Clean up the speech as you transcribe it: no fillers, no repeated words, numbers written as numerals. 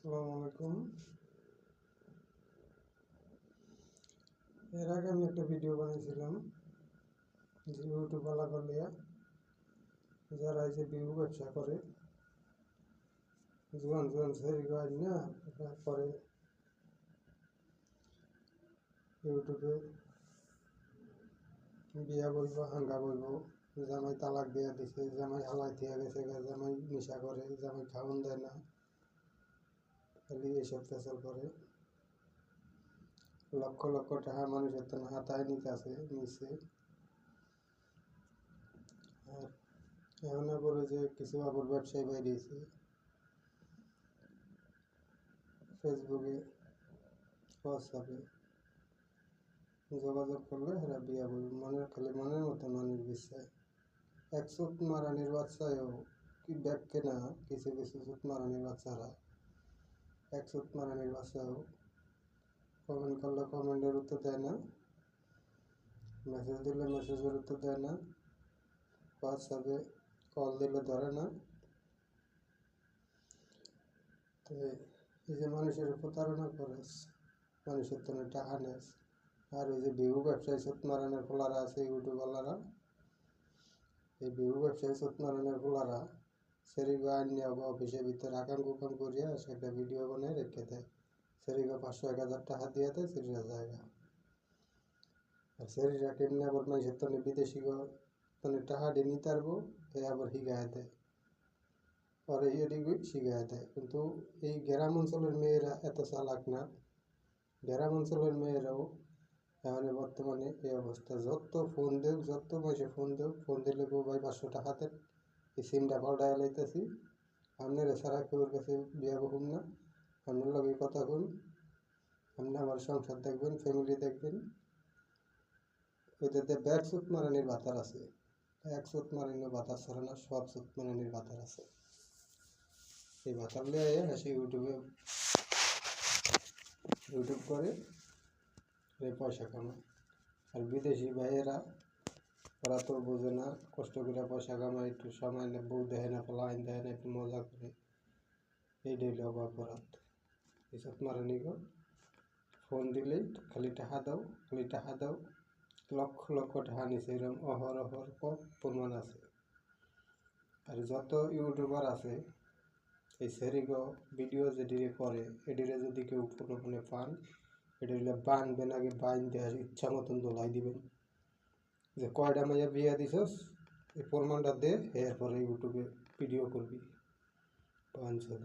আসসালামু আলাইকুম। এর আগে আমি একটা ভিডিও বানিয়েছিলাম যে ইউটিউব আলা করলিয়া যারা এই যে ভিউ ব্যবসা করে জোয়ান জোয়ান ছেড়ে গাই না তারপরে ইউটিউবে বিয়া বলবো হাঙ্গা বলবো জামাই তালাক দিয়া দিছে, জামাই হালাই দিয়ে গেছে, জামাই নেশা করে, জামাই খাওয়ান দেয় না, খালি এইসব ফেসল করে। লক্ষ লক্ষ টাকা মানুষের তো হাতায় নিচে। আর এখন আবার যে কিছু আবার ব্যবসায়ী বাইরেছে ফেসবুকে, হোয়াটসঅ্যাপে যোগাযোগ করলে এরা বিয়া বলবে খালি মনের মতো মানুষ বিশ্বাস। এক সুত মারানির বাচ্চাও কি ব্যাগকে না, কিছু কিছু সুত মারানির বাচ্চারা এক সুত মারানির বাচ্চাও কমেন্ট করলে কমেন্টের উত্তর দেয় না, মেসেজ দিলে মেসেজের উত্তর দেয় না, হোয়াটসঅ্যাপে কল দিলে ধরে না। তো এই যে মানুষের প্রতারণা করে, মানুষের তো টাকা নেয়। আর ওই যে ভিউ ব্যবসায়ী সুত মারানোর ফোলারা আছে ইউটিউবওয়ালারা, এই ভিউ ব্যবসায়ী সুত মারানোর ফোলারা সেরিগো আইন নিয়ে অফিসের ভিতরে আকাম কুকাম করিয়া সেটা ভিডিও বানিয়ে রেখে দেয়। সেরিগো 500-1000 টাকা দিয়ে দেয়, সেরিরা জায়গা। আর সেরিরা কেমনি আবার মানুষের তনে বিদেশি তনে টাকা দিয়ে নিতে পারবো, এ আবার হিগায় দেয়, পরে এদিকে শিখায় দেয়। কিন্তু এই গ্রাম অঞ্চলের মেয়েরা এত চালাক না। গ্রাম অঞ্চলের মেয়েরাও এখন বর্তমানে এই অবস্থা, যত ফোন দেব, যত মাসে ফোন দেব, ফোন দিলে গো ভাই 500 টাকা দেন, এই সিমটা পাল্টায় লাইতেছি, আপনার ছাড়া কেউ কাছে বিয়া বহুম না, আপনার লগে কথা বলুন, আপনি আমার সংসার দেখবেন, ফ্যামিলি দেখবেন। ওইটাতে ব্যাগ সুত মারানির বাতার আছে, এক সুত মারানির বাতার ছাড়া না, সব সুত মারানির বাতার আছে। এই বাতার লিয়ে এসে ইউটিউব করে পয়সা কামায়। আর বিদেশি ভাইয়েরা ওরা তো বোঝে না, কষ্ট করে পয়সা কামায়, একটু সময় নেই, বউ দেয় না, লাইন দেয় না, একটু মজা করে, এই ডেইলি অপরাধ। এসব মারানি গো, ফোন দিলেই খালি টাকা দাও, খালি টাকা দাও, লক্ষ লক্ষ টাকা নিছে, এরকম অহরহর প্রমাণ আছে। আর যত ইউটিউবার আছে এই সেরিগো ভিডিও যেদিকে করে, এদিকে যদি কেউ কোনো পান, এটা হলে বানবেন, আগে বাইন দেওয়া ইচ্ছা মতন দোলাই দিবেন যে কয়টা মাইয়া বিয়া দিছস, এই প্রমাণটা দে, এরপরে ইউটিউবে ভিডিও করবি। 500